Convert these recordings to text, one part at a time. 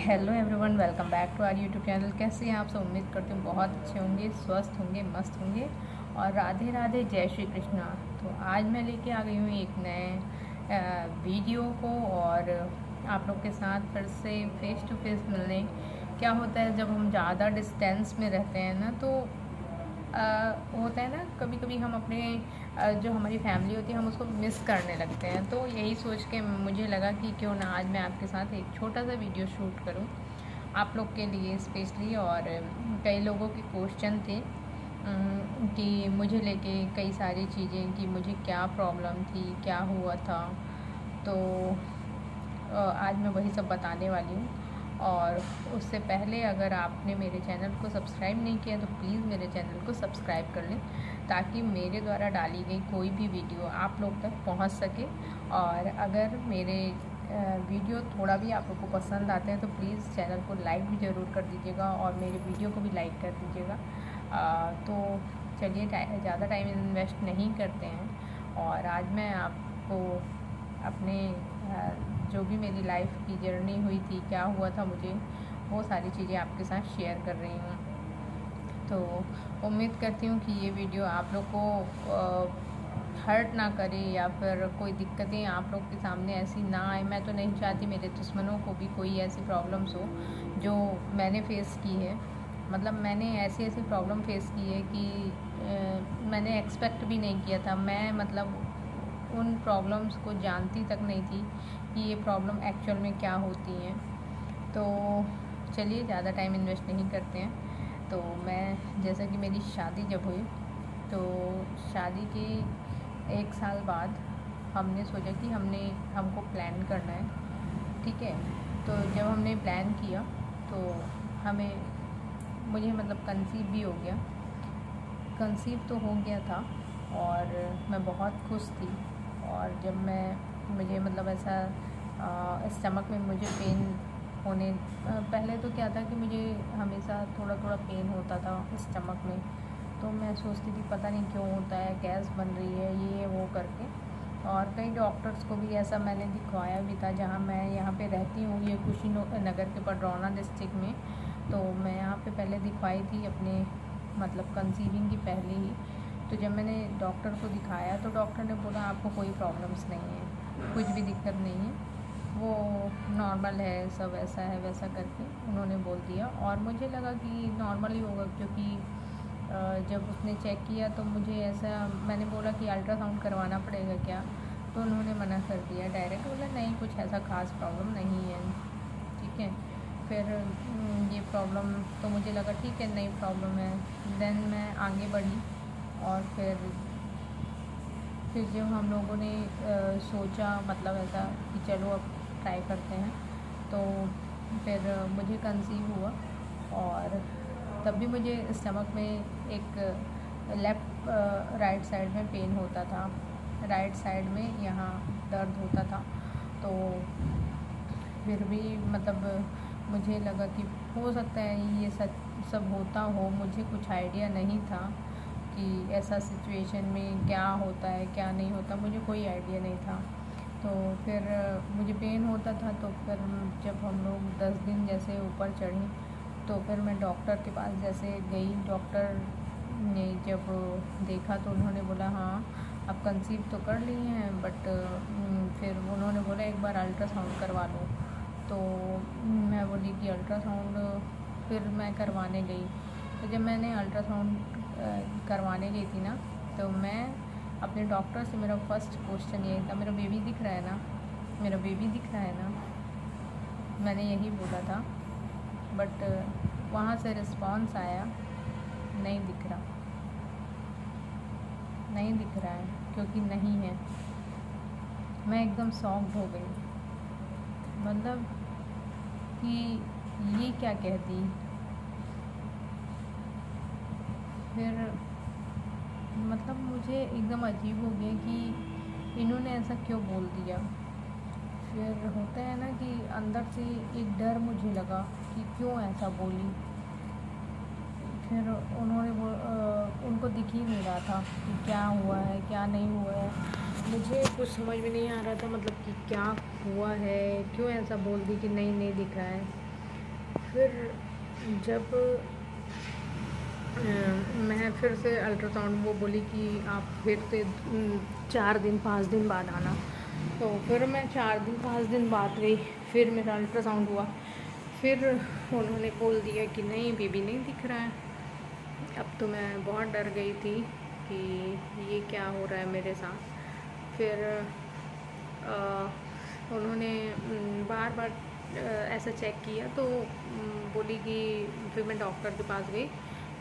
Hello everyone, welcome back to our YouTube channel. कैसे हैं आप सब? उम्मीद करती हूँ बहुत अच्छे होंगे, स्वस्थ होंगे, मस्त होंगे। और राधे राधे, जय श्री कृष्णा। तो आज मैं लेके आ गई हूँ एक नए वीडियो को, और आप लोग के साथ फिर से फेस टू फेस मिलने। क्या होता है जब हम ज़्यादा डिस्टेंस में रहते हैं ना, तो होता है ना, कभी कभी हम अपने जो हमारी फैमिली होती है हम उसको मिस करने लगते हैं। तो यही सोच के मुझे लगा कि क्यों ना आज मैं आपके साथ एक छोटा सा वीडियो शूट करूं आप लोग के लिए स्पेशली। और कई लोगों के क्वेश्चन थे कि मुझे लेके कई सारी चीज़ें, कि मुझे क्या प्रॉब्लम थी, क्या हुआ था। तो आज मैं वही सब बताने वाली हूँ। और उससे पहले अगर आपने मेरे चैनल को सब्सक्राइब नहीं किया तो प्लीज़ मेरे चैनल को सब्सक्राइब कर लें, ताकि मेरे द्वारा डाली गई कोई भी वीडियो आप लोग तक पहुंच सके। और अगर मेरे वीडियो थोड़ा भी आप लोग को पसंद आते हैं तो प्लीज़ चैनल को लाइक भी ज़रूर कर दीजिएगा, और मेरे वीडियो को भी लाइक कर दीजिएगा। तो चलिए, ज़्यादा टाइम इन्वेस्ट नहीं करते हैं, और आज मैं आपको अपने जो भी मेरी लाइफ की जर्नी हुई थी, क्या हुआ था मुझे, वो सारी चीज़ें आपके साथ शेयर कर रही हूँ। तो उम्मीद करती हूँ कि ये वीडियो आप लोग को हर्ट ना करे, या फिर कोई दिक्कतें आप लोग के सामने ऐसी ना आए। मैं तो नहीं चाहती मेरे दुश्मनों को भी कोई ऐसी प्रॉब्लम्स हो जो मैंने फ़ेस की है। मतलब मैंने ऐसी ऐसी प्रॉब्लम फेस की है कि मैंने एक्सपेक्ट भी नहीं किया था। मैं मतलब उन प्रॉब्लम्स को जानती तक नहीं थी कि ये प्रॉब्लम एक्चुअल में क्या होती हैं। तो चलिए, ज़्यादा टाइम इन्वेस्ट नहीं करते हैं। तो मैं, जैसे कि मेरी शादी जब हुई, तो शादी के 1 साल बाद हमने सोचा कि हमको प्लान करना है, ठीक है। तो जब हमने प्लान किया तो मुझे मतलब कंसीव भी हो गया। कंसीव तो हो गया था, और मैं बहुत खुश थी। और जब मुझे मतलब ऐसा स्टमक में मुझे पेन होने, पहले तो क्या था कि मुझे हमेशा थोड़ा थोड़ा पेन होता था स्टमक में। तो मैं सोचती थी पता नहीं क्यों होता है, गैस बन रही है, ये वो करके। और कई डॉक्टर्स को भी ऐसा मैंने दिखवाया भी था। जहाँ मैं यहाँ पे रहती हूँ, ये कुशीनगर के पडरौना डिस्ट्रिक्ट में। तो मैं यहाँ पे पहले दिखवाई थी अपने मतलब कंसीविंग की पहले ही। तो जब मैंने डॉक्टर को दिखाया तो डॉक्टर ने बोला आपको कोई प्रॉब्लम्स नहीं है, कुछ भी दिक्कत नहीं है, वो नॉर्मल है, सब ऐसा है वैसा करके उन्होंने बोल दिया। और मुझे लगा कि नॉर्मल ही होगा, क्योंकि जब उसने चेक किया तो मुझे ऐसा, मैंने बोला कि अल्ट्रासाउंड करवाना पड़ेगा क्या, तो उन्होंने मना कर दिया डायरेक्ट। बोला नहीं, कुछ ऐसा ख़ास प्रॉब्लम नहीं है, ठीक है। फिर ये प्रॉब्लम तो मुझे लगा ठीक है, नई प्रॉब्लम है। देन मैं आगे बढ़ी, और फिर जब हम लोगों ने सोचा मतलब ऐसा कि चलो अब ट्राई करते हैं, तो फिर मुझे कंसीव हुआ। और तब भी मुझे स्टमक में एक लेफ़्ट राइट साइड में पेन होता था, राइट साइड में यहाँ दर्द होता था। तो फिर भी मतलब मुझे लगा कि हो सकता है ये सब होता हो। मुझे कुछ आइडिया नहीं था कि ऐसा सिचुएशन में क्या होता है क्या नहीं होता, मुझे कोई आइडिया नहीं था। तो फिर मुझे पेन होता था। तो फिर जब हम लोग 10 दिन जैसे ऊपर चढ़े, तो फिर मैं डॉक्टर के पास जैसे गई। डॉक्टर ने जब देखा तो उन्होंने बोला हाँ आप कंसीव तो कर ली हैं, बट फिर उन्होंने बोला एक बार अल्ट्रासाउंड करवा लो। तो मैं बोली कि अल्ट्रासाउंड, फिर मैं करवाने गई। तो जब मैंने अल्ट्रासाउंड करवाने गई थी ना, तो मैं अपने डॉक्टर से, मेरा फर्स्ट क्वेश्चन यही था, मेरा बेबी दिख रहा है ना, मेरा बेबी दिख रहा है ना, मैंने यही बोला था। बट वहाँ से रिस्पॉन्स आया नहीं दिख रहा, नहीं दिख रहा है, क्योंकि नहीं है। मैं एकदम शॉक्ड हो गई, मतलब कि ये क्या कह दी। फिर मतलब मुझे एकदम अजीब हो गया कि इन्होंने ऐसा क्यों बोल दिया। फिर होता है ना कि अंदर से एक डर मुझे लगा कि क्यों ऐसा बोली। फिर उनको दिख ही नहीं रहा था कि क्या हुआ है क्या नहीं हुआ है। मुझे कुछ समझ में नहीं आ रहा था, मतलब कि क्या हुआ है, क्यों ऐसा बोल दी कि नहीं नहीं दिख रहा है। फिर जब मैं फिर से अल्ट्रासाउंड, वो बोली कि आप फिर से 4 दिन 5 दिन बाद आना। तो फिर मैं 4 दिन 5 दिन बाद गई, फिर मेरा अल्ट्रासाउंड हुआ। फिर उन्होंने बोल दिया कि नहीं, बेबी नहीं दिख रहा है। अब तो मैं बहुत डर गई थी कि ये क्या हो रहा है मेरे साथ। फिर उन्होंने बार बार ऐसा चेक किया, तो बोली कि फिर मैं डॉक्टर के पास गई,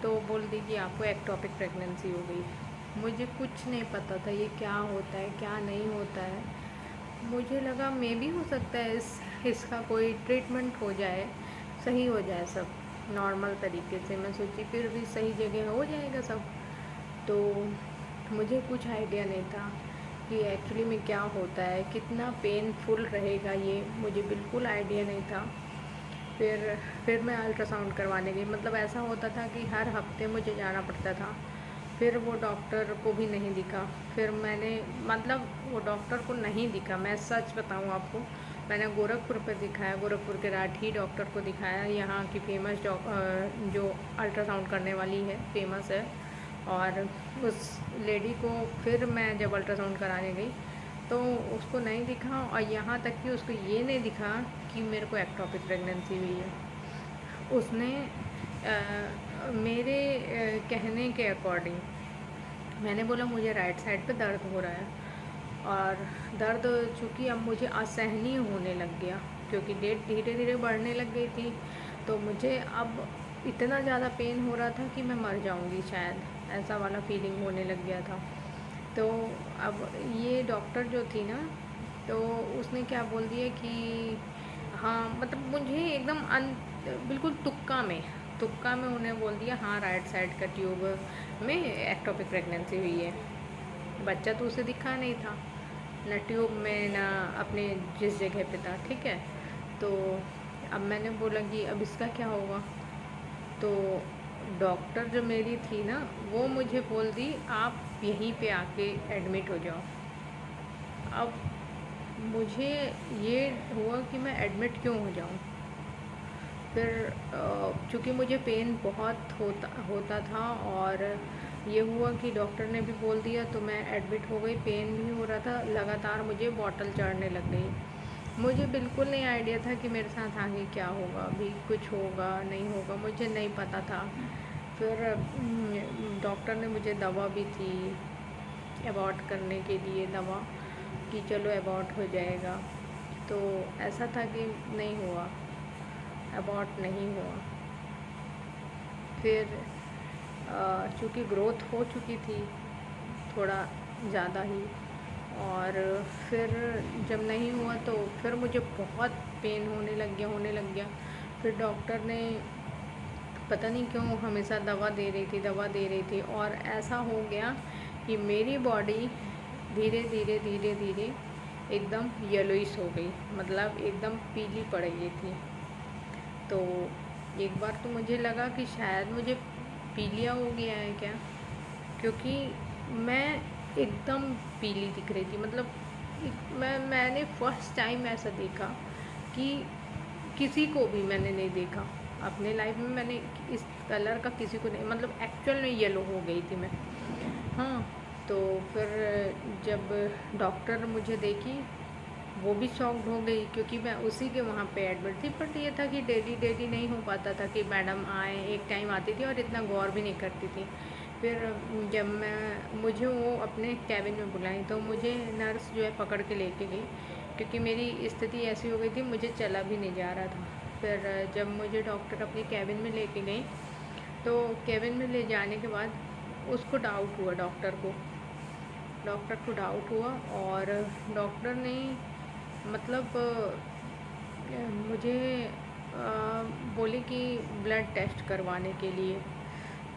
तो बोल दी कि आपको एक्टोपिक प्रेगनेंसी हो गई। मुझे कुछ नहीं पता था ये क्या होता है क्या नहीं होता है। मुझे लगा मे भी हो सकता है इसका कोई ट्रीटमेंट हो जाए, सही हो जाए सब नॉर्मल तरीके से। मैं सोची फिर भी सही जगह हो जाएगा सब। तो मुझे कुछ आइडिया नहीं था कि एक्चुअली में क्या होता है, कितना पेनफुल रहेगा, ये मुझे बिल्कुल आइडिया नहीं था। फिर मैं अल्ट्रासाउंड करवाने गई। मतलब ऐसा होता था कि हर हफ्ते मुझे जाना पड़ता था। फिर वो डॉक्टर को भी नहीं दिखा। फिर मैंने, मतलब वो डॉक्टर को नहीं दिखा, मैं सच बताऊँ आपको, मैंने गोरखपुर पर दिखाया, गोरखपुर के राठी डॉक्टर को दिखाया। यहाँ की फेमस जो अल्ट्रासाउंड करने वाली है, फेमस है। और उस लेडी को फिर मैं जब अल्ट्रासाउंड कराने गई तो उसको नहीं दिखा, और यहाँ तक कि उसको ये नहीं दिखा कि मेरे को एक्टोपिक प्रेगनेंसी हुई है। उसने मेरे कहने के अकॉर्डिंग, मैंने बोला मुझे राइट साइड पे दर्द हो रहा है, और दर्द चूँकि अब मुझे असहनीय होने लग गया, क्योंकि डेट धीरे धीरे बढ़ने लग गई थी। तो मुझे अब इतना ज़्यादा पेन हो रहा था कि मैं मर जाऊंगी शायद, ऐसा वाला फीलिंग होने लग गया था। तो अब ये डॉक्टर जो थी ना, तो उसने क्या बोल दिया कि हाँ, मतलब मुझे एकदम बिल्कुल तुक्का में उन्हें बोल दिया हाँ, राइट साइड का ट्यूब में एक्टोपिक प्रेगनेंसी हुई है। बच्चा तो उसे दिखा नहीं था, ना ट्यूब में ना अपने जिस जगह पे था, ठीक है। तो अब मैंने बोला कि अब इसका क्या होगा। तो डॉक्टर जो मेरी थी ना, वो मुझे बोल दी आप यहीं पे आके एडमिट हो जाओ। अब मुझे ये हुआ कि मैं एडमिट क्यों हो जाऊं। फिर चूँकि मुझे पेन बहुत होता था, और ये हुआ कि डॉक्टर ने भी बोल दिया, तो मैं एडमिट हो गई। पेन भी हो रहा था, लगातार मुझे बॉटल चढ़ने लग गई। मुझे बिल्कुल नहीं आइडिया था कि मेरे साथ आगे क्या होगा, अभी कुछ होगा नहीं होगा, मुझे नहीं पता था। फिर डॉक्टर ने मुझे दवा भी थी अबॉर्ट करने के लिए, दवा कि चलो अबॉर्ट हो जाएगा। तो ऐसा था कि नहीं हुआ, अबॉर्ट नहीं हुआ। फिर चूँकि ग्रोथ हो चुकी थी थोड़ा ज़्यादा ही, और फिर जब नहीं हुआ तो फिर मुझे बहुत पेन होने लग गया। फिर डॉक्टर ने पता नहीं क्यों हमेशा दवा दे रही थी, और ऐसा हो गया कि मेरी बॉडी धीरे धीरे एकदम येलोइश हो गई, मतलब एकदम पीली पड़ गई थी। तो एक बार तो मुझे लगा कि शायद मुझे पीलिया हो गया है क्या, क्योंकि मैं एकदम पीली दिख रही थी। मतलब मैंने फर्स्ट टाइम ऐसा देखा कि किसी को भी मैंने नहीं देखा अपने लाइफ में, मैंने इस कलर का किसी को नहीं, मतलब एक्चुअल में येलो हो गई थी मैं। हाँ, तो फिर जब डॉक्टर मुझे देखी, वो भी शॉक्ड हो गई, क्योंकि मैं उसी के वहाँ पे एडमिट थी। बट ये था कि डेली नहीं हो पाता था कि मैडम आए, एक टाइम आती थी और इतना गौर भी नहीं करती थी। फिर जब मुझे वो अपने कैबिन में बुलाई, तो मुझे नर्स जो है पकड़ के लेके गई, क्योंकि मेरी स्थिति ऐसी हो गई थी, मुझे चला भी नहीं जा रहा था। फिर जब मुझे डॉक्टर अपने कैबिन में लेके गई, तो कैबिन में ले जाने के बाद उसको डाउट हुआ, डॉक्टर को डाउट हुआ, और डॉक्टर ने मतलब मुझे बोले कि ब्लड टेस्ट करवाने के लिए।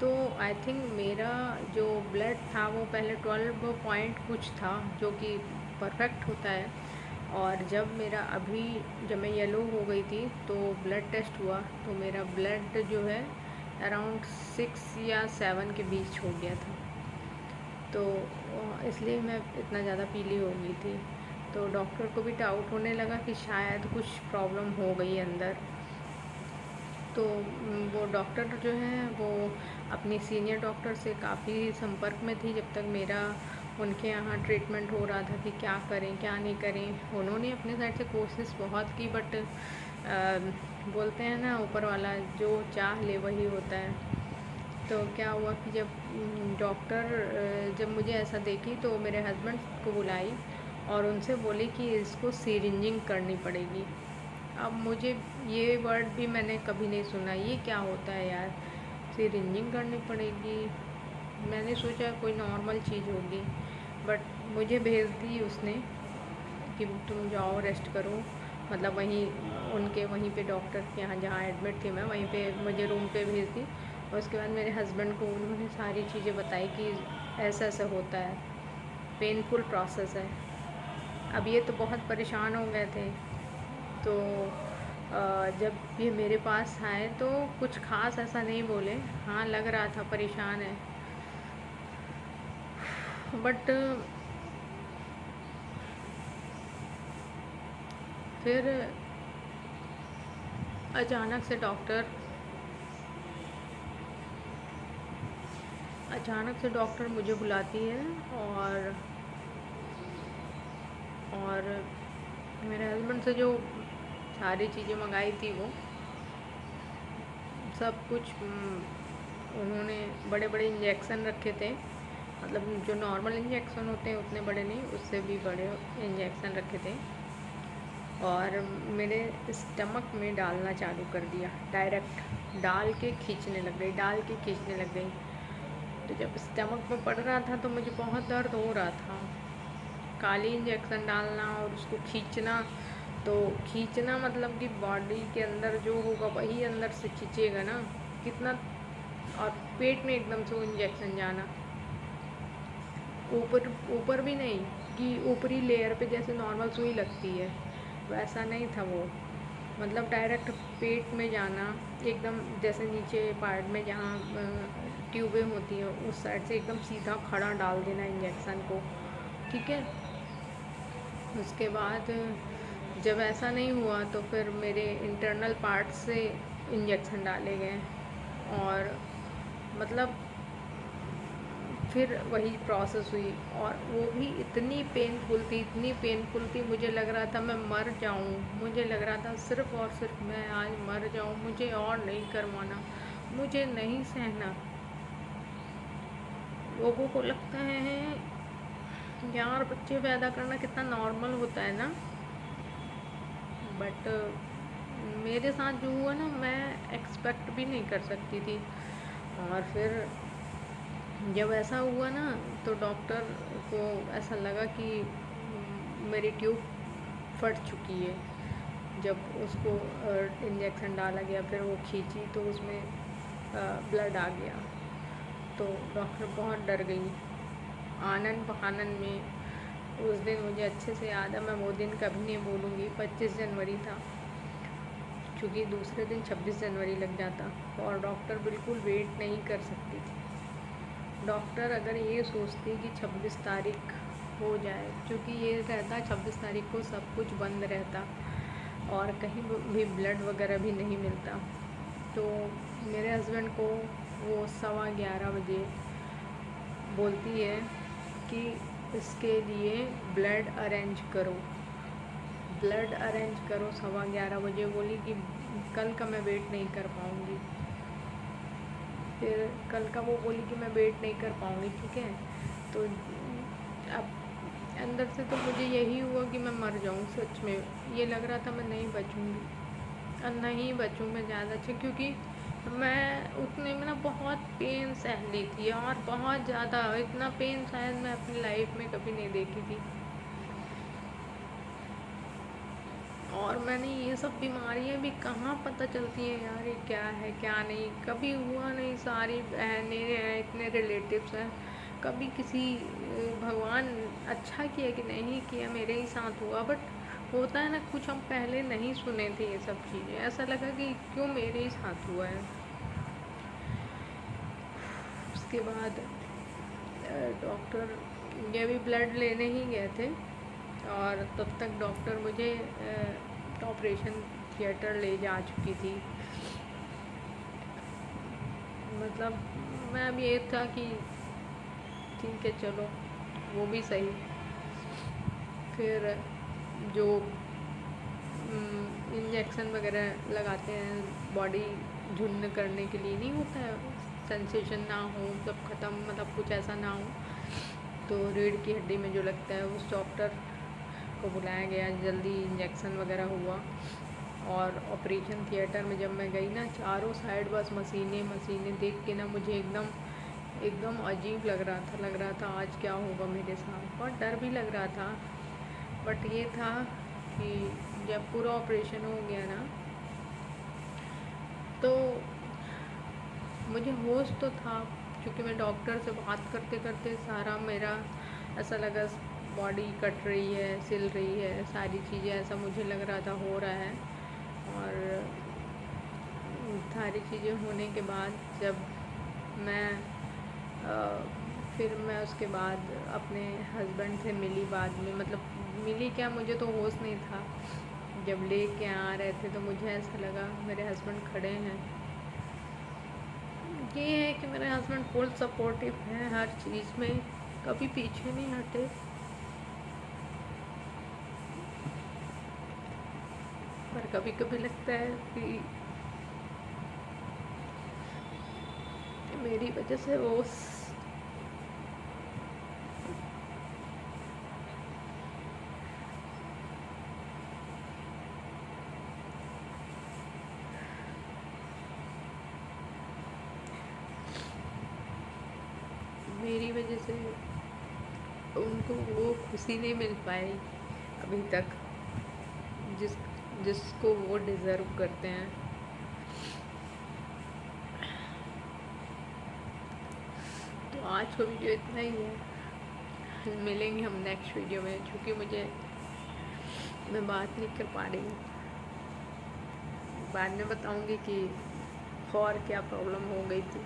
तो आई थिंक मेरा जो ब्लड था वो पहले 12 पॉइंट कुछ था, जो कि परफेक्ट होता है। और जब मैं येलो हो गई थी, तो ब्लड टेस्ट हुआ, तो मेरा ब्लड जो है अराउंड 6 या 7 के बीच हो गया था। तो इसलिए मैं इतना ज़्यादा पीली हो गई थी। तो डॉक्टर को भी डाउट होने लगा कि शायद कुछ प्रॉब्लम हो गई अंदर। तो वो डॉक्टर जो हैं वो अपनी सीनियर डॉक्टर से काफ़ी संपर्क में थी जब तक मेरा उनके यहाँ ट्रीटमेंट हो रहा था कि क्या करें क्या नहीं करें। उन्होंने अपने साइड से कोशिश बहुत की, बट बोलते हैं ना ऊपर वाला जो चाह ले वही होता है। तो क्या हुआ कि जब मुझे ऐसा देखी तो मेरे हस्बैंड को बुलाई और उनसे बोली कि इसको सिरिंजिंग करनी पड़ेगी। अब मुझे ये वर्ड भी मैंने कभी नहीं सुना, ये क्या होता है यार, सिरिंजिंग करनी पड़ेगी। मैंने सोचा कोई नॉर्मल चीज़ होगी, बट मुझे भेज दी उसने कि तुम जाओ रेस्ट करो, मतलब वहीं पे डॉक्टर के यहाँ जहाँ एडमिट थी मैं वहीं पे मुझे रूम पे भेज दी। और उसके बाद मेरे हस्बैंड को उन्होंने सारी चीज़ें बताई कि ऐसा ऐसा होता है, पेनफुल प्रोसेस है। अब ये तो बहुत परेशान हो गए थे। तो जब ये मेरे पास आए तो कुछ ख़ास ऐसा नहीं बोले, हाँ लग रहा था परेशान है, बट फिर अचानक से डॉक्टर मुझे बुलाती है और मेरे हस्बैंड से जो सारी चीज़ें मंगाई थी वो सब कुछ उन्होंने बड़े बड़े इंजेक्शन रखे थे, मतलब जो नॉर्मल इंजेक्शन होते हैं उतने बड़े नहीं, उससे भी बड़े इंजेक्शन रखे थे और मेरे स्टमक में डालना चालू कर दिया। डायरेक्ट डाल के खींचने लग गई। तो जब स्टमक में पड़ रहा था तो मुझे बहुत दर्द हो रहा था। काली इंजेक्शन डालना और उसको खींचना, तो खींचना मतलब कि बॉडी के अंदर जो होगा वही अंदर से खींचेगा ना कितना, और पेट में एकदम से वो इंजेक्शन जाना, ऊपर भी नहीं कि ऊपरी लेयर पे जैसे नॉर्मल सुई लगती है वैसा नहीं था वो, मतलब डायरेक्ट पेट में जाना एकदम, जैसे नीचे पार्ट में जहाँ ट्यूबें होती हैं उस साइड से एकदम सीधा खड़ा डाल देना इंजेक्शन को, ठीक है। उसके बाद जब ऐसा नहीं हुआ तो फिर मेरे इंटरनल पार्ट से इंजेक्शन डाले गए और मतलब फिर वही प्रोसेस हुई और वो भी इतनी पेनफुल थी, मुझे लग रहा था मैं मर जाऊँ, मुझे लग रहा था सिर्फ़ और सिर्फ मैं आज मर जाऊँ, मुझे और नहीं करवाना, मुझे नहीं सहना। लोगों को लगता है यार बच्चे पैदा करना कितना नॉर्मल होता है ना, बट मेरे साथ जो हुआ ना मैं एक्सपेक्ट भी नहीं कर सकती थी। और फिर जब ऐसा हुआ ना तो डॉक्टर को ऐसा लगा कि मेरी ट्यूब फट चुकी है। जब उसको इंजेक्शन डाला गया फिर वो खींची तो उसमें ब्लड आ गया, तो डॉक्टर बहुत डर गई। आनन बहानन में उस दिन मुझे अच्छे से याद है, मैं वो दिन कभी नहीं भूलूँगी। 25 जनवरी था, क्योंकि दूसरे दिन 26 जनवरी लग जाता और डॉक्टर बिल्कुल वेट नहीं कर सकती थी। डॉक्टर अगर ये सोचती कि 26 तारीख हो जाए, क्योंकि ये रहता 26 तारीख को सब कुछ बंद रहता और कहीं भी ब्लड वगैरह भी नहीं मिलता, तो मेरे हस्बैंड को वो 11:15 बजे बोलती है कि इसके लिए ब्लड अरेंज करो। 11:15 बजे बोली कि कल का मैं वेट नहीं कर पाऊँगी। फिर कल का वो बोली कि मैं वेट नहीं कर पाऊँगी, ठीक है। तो अब अंदर से तो मुझे यही हुआ कि मैं मर जाऊँ, सच में ये लग रहा था मैं नहीं बचूँगी और नहीं बचूँ मैं ज़्यादा अच्छा, क्योंकि मैं उतने में ना बहुत पेन सह ली थी और बहुत ज़्यादा, इतना पेन शायद मैं अपनी लाइफ में कभी नहीं देखी थी। और मैंने ये सब बीमारियां भी कहाँ पता चलती हैं यार, ये क्या है क्या नहीं, कभी हुआ नहीं। सारी बहनें हैं, इतने रिलेटिव्स हैं, कभी किसी भगवान अच्छा किया कि नहीं किया मेरे ही साथ हुआ, बट होता है ना कुछ हम पहले नहीं सुने थे ये सब चीज़ें, ऐसा लगा कि क्यों मेरे ही साथ हुआ है। उसके बाद डॉक्टर ये भी ब्लड लेने ही गए थे और तब तक डॉक्टर मुझे ऑपरेशन थिएटर ले जा चुकी थी। मतलब मैं अब ये था कि ठीक है चलो वो भी सही। फिर जो इंजेक्शन वगैरह लगाते हैं बॉडी झुंड करने के लिए, नहीं होता है सेंसेशन ना हो, सब ख़त्म, मतलब कुछ ऐसा ना हो, तो रीढ़ की हड्डी में जो लगता है उस डॉक्टर को बुलाया गया, जल्दी इंजेक्शन वगैरह हुआ। और ऑपरेशन थिएटर में जब मैं गई ना, चारों साइड बस मशीनें मशीनें देख के ना मुझे एकदम एकदम अजीब लग रहा था आज क्या होगा मेरे साथ। बहुत डर भी लग रहा था, बट ये था कि जब पूरा ऑपरेशन हो गया ना तो मुझे होश तो था, क्योंकि मैं डॉक्टर से बात करते करते सारा मेरा ऐसा लगा बॉडी कट रही है, सिल रही है, सारी चीज़ें ऐसा मुझे लग रहा था हो रहा है। और सारी चीज़ें होने के बाद जब मैं फिर मैं उसके बाद अपने हस्बैंड से मिली बाद में, मतलब मिली क्या, मुझे तो होश नहीं था। जब ले के आ रहे थे तो मुझे ऐसा लगा मेरे हस्बैंड खड़े हैं। ये है कि मेरे हस्बैंड फुल सपोर्टिव हैं हर चीज़ में, कभी पीछे नहीं हटे। पर कभी कभी लगता है कि मेरी वजह से वो मेरी वजह से उनको वो खुशी नहीं मिल पाई अभी तक जिसको वो डिज़र्व करते हैं। तो आज का वीडियो इतना ही है, मिलेंगे हम नेक्स्ट वीडियो में, क्योंकि मैं बात नहीं कर पा रही हूँ। बाद में बताऊँगी कि और क्या प्रॉब्लम हो गई थी।